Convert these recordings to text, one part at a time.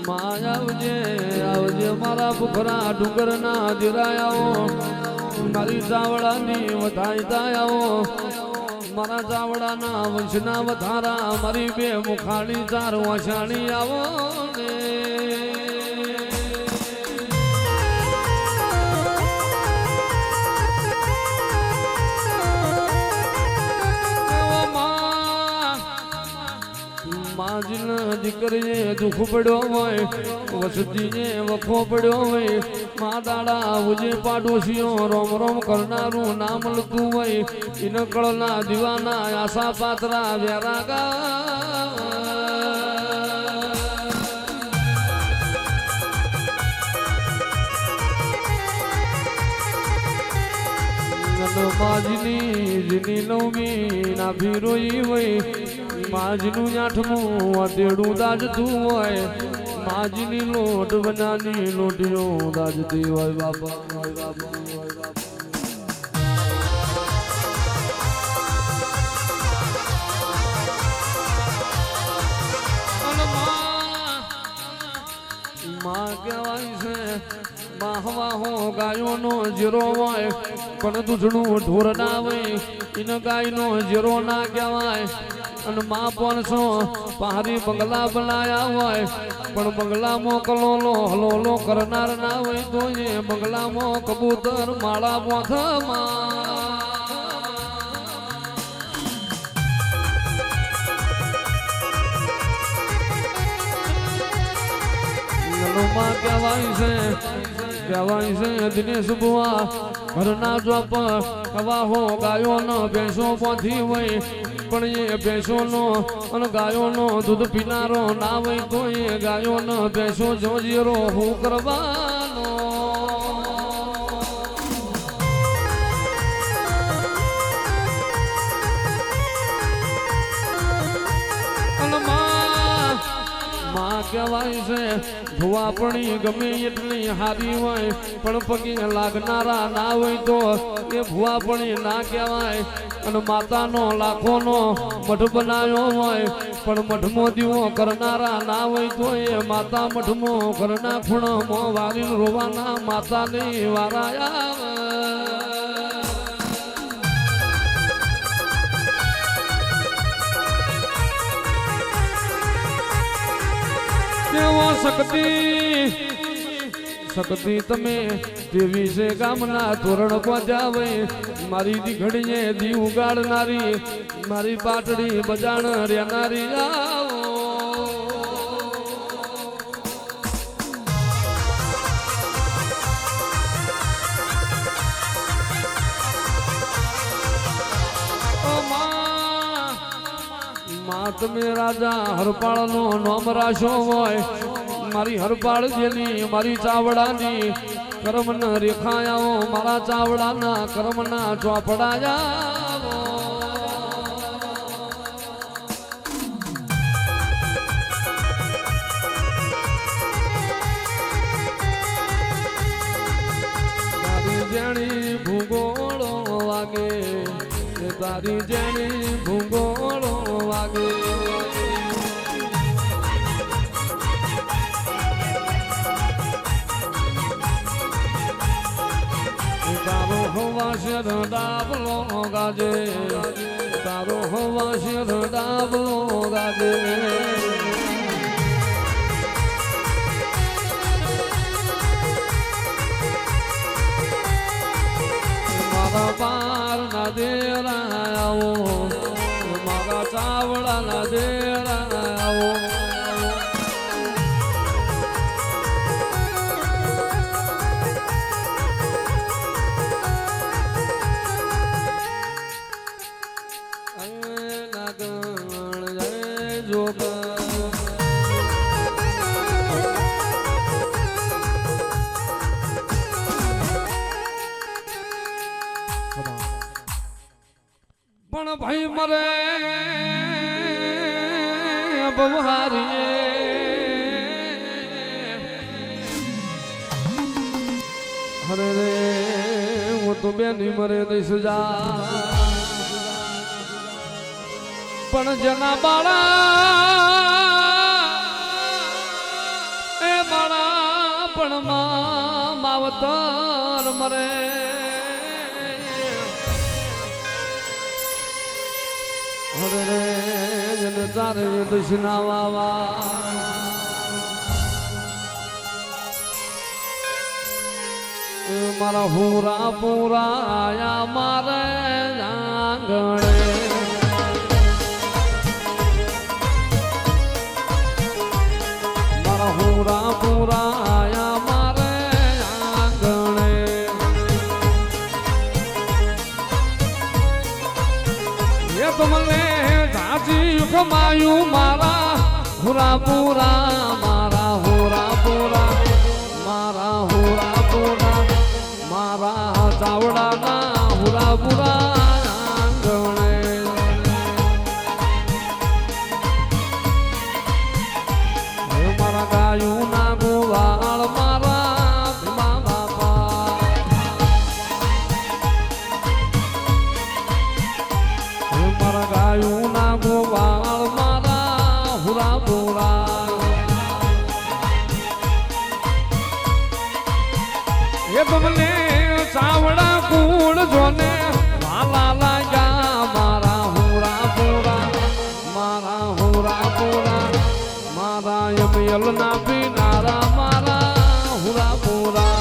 આવજે આવજે મારા બુખરા ડુંગરના જીરાયાઓ મારી ચાવડાની વધાઈ તાયાઓ મારા ચાવડાના વંશના વધારા મારી બે મુખાણી ચાર વાછાણી આવો ને માજના દીકરીએ દુઃખ પડ્યો હોય વસતીએ વખો પડ્યો હોય મા દાડા ઉજે પાડોશીઓ રોમ રોમ કરનારું ના મળતું હોય ઇનકળના દીવાના આશા પાત્રા વેરાગા માજની જીની નવમી ના ભીરોઈ હોય માજનું આઠમું તેડું દાજતું હોય માજની લોટ બનાની લોટીઓ દાજતી હોય બાપા માં કહેવાય છે માહવાહો ગાયોનો જીરો હોય પણ દૂધનું ઢોર ના હોય એને ગાયનો જીરો ના કહેવાય અને માં 500 પહારી બંગલા બનાયા હોય પણ બંગલામાં કલોલો હલોલો કરનાર ના હોય તો એ બંગલામાં કબૂતર માળા પોથમાં કહેવાય છે દિનેશ બુઆ ઘરના જોપ કવાહો ગાયો ન ભેંસો પોથી હોય પણ એ ભેંસો નો અને ગાયો નો દૂધ પીનારો ના હોય તો એ ગાયો ન ભેંસો જોજીરો હું કરવાનો માં કહેવાય છે ભુવાપણી ગમે એટલી હારી હોય પણ પગે લાગનારા ના હોય તો એ ભુવાપણી ના કહેવાય અને માતાનો લાખોનો મઠ બનાવ્યો હોય પણ મઠમો દીવો કરનારા ના હોય તો એ માતા મઠમો ઘરના ખૂણમાં વારીને રોવાના માતાની વારાયા શક્તિ તમે દેવી છે ગામના તોરણ પહોંચ્યા હોય મારી દીકડીએ દી ઉગાડનારી મારી પાટડી બજાણ રહેનારી આવો તમે રાજા હરપાળ નો નામ રાશો હોય મારી હરપાળ જેની મારી ચાવડાની કર્મ ન રેખાયાઓ મારા ચાવડાના કર્મ ના ચોપડાયા તારી જેણી ભૂગોળો વાગે તારી જેણી ભૂગોળો વાગે તારો હવા શેર ડાબલો ગાજે તારો હવા શેર ડાબલો ગાજે મારા પાર ના દેરા આવો મારા ચાવડા ના દેરા આવો પણ ભાઈ મરે બવહારીએ હરે રે હું તો બેની મરે દઈશ જા પણ જના બાળા વણમાં માવતર મરે હરે રે જન તારે દુશ્મના વાવા મારા પૂરા પૂરા આયા મારે આંગણે મારા પૂરા પૂરા આયા મારે આંગણે એ તો મને ધાજી કમાયું મારા પૂરા પૂરા મારા પૂરા પૂરા મારા પૂરા પૂરા મારા ચાવડાના હુરા પુરા આંગણે મારા ગાયું ના ગોવાળ મારા ભીમા બાપા મારા ગાયું ના ગોવાળ મારા હુરા પુરા એ બબલે ચાવડા કુળ જોને વાલા લાગ્યા મારા હુરા પુરા મારા હુરા પુરા મારા યમયલ ના પીનારા મારા હુરા પુરા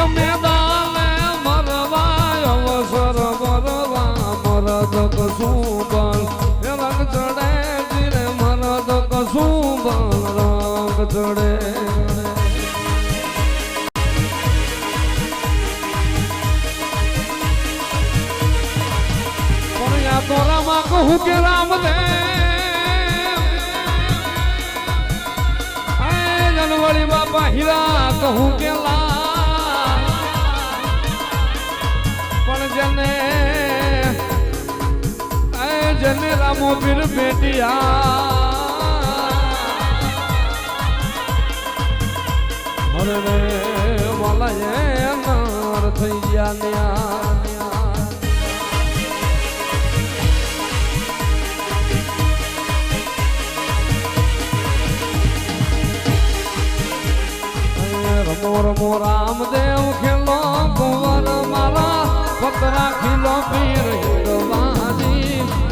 મેદાને મરવા અવસર મરવા મરદ કશું બલ રંગ ચડે ધીરે મરદ કશું બલ રંગ ચડે પણ યા તો રામા કહું કે રામદેવ જનવળી બાપા હીરા કહું કે લા જને રામો પીર બેટિયા હરે વાલા એ નાર થઈ ગયા રમો રમો રામદેવ ખેલો કુંવર મારા ભક્ત રાખીલો પીર હિંદવાજી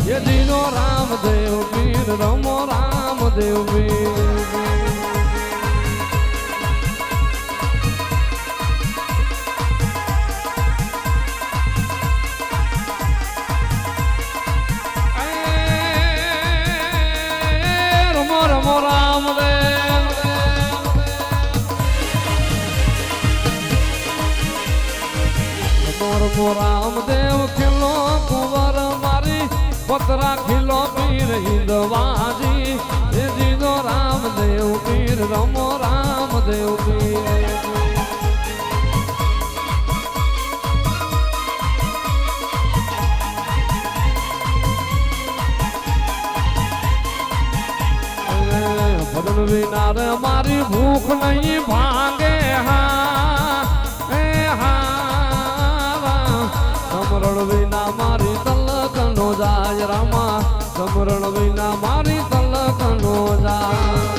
ये दिनो रामदेव पीर रमो रामदेव पीर रमो रमो रामदेव रमो रमो रामदेव खिलो कुंवर मारी पतरा खिलो पीर हिंदवाजी ये जीनो रामदेव पीर रमो रामदेव पीर વિના રે મારી ભૂખ નહીં ભાંગે હા એ હા સમરણ વિના મારી તલક નો જાય રામા સમરણ વિના મારી તલક નો જાય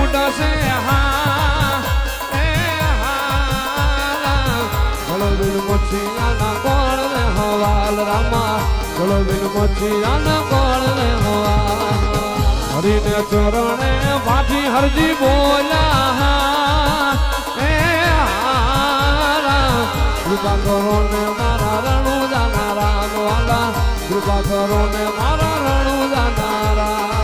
ઉડશે હા એ હા ગળબિલ મોચિયાના ગોળ ને હવાલ રામા ગળબિલ મોચિયાના ગોળ ને હવાલ હરીને ચરણે વાજી હરજી બોલ્યા એ હા કૃપા કરો ને મારા રણુ જાના રામ વાલા કૃપા કરો ને મારા રણુ જાના રામ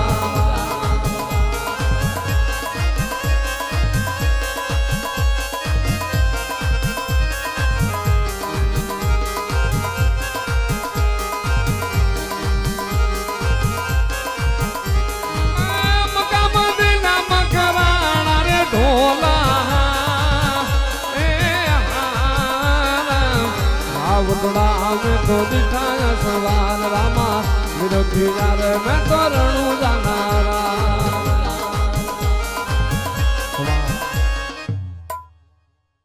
में तो दिखाया सवाल रामा विरोधी यार मैं तो रणु जाना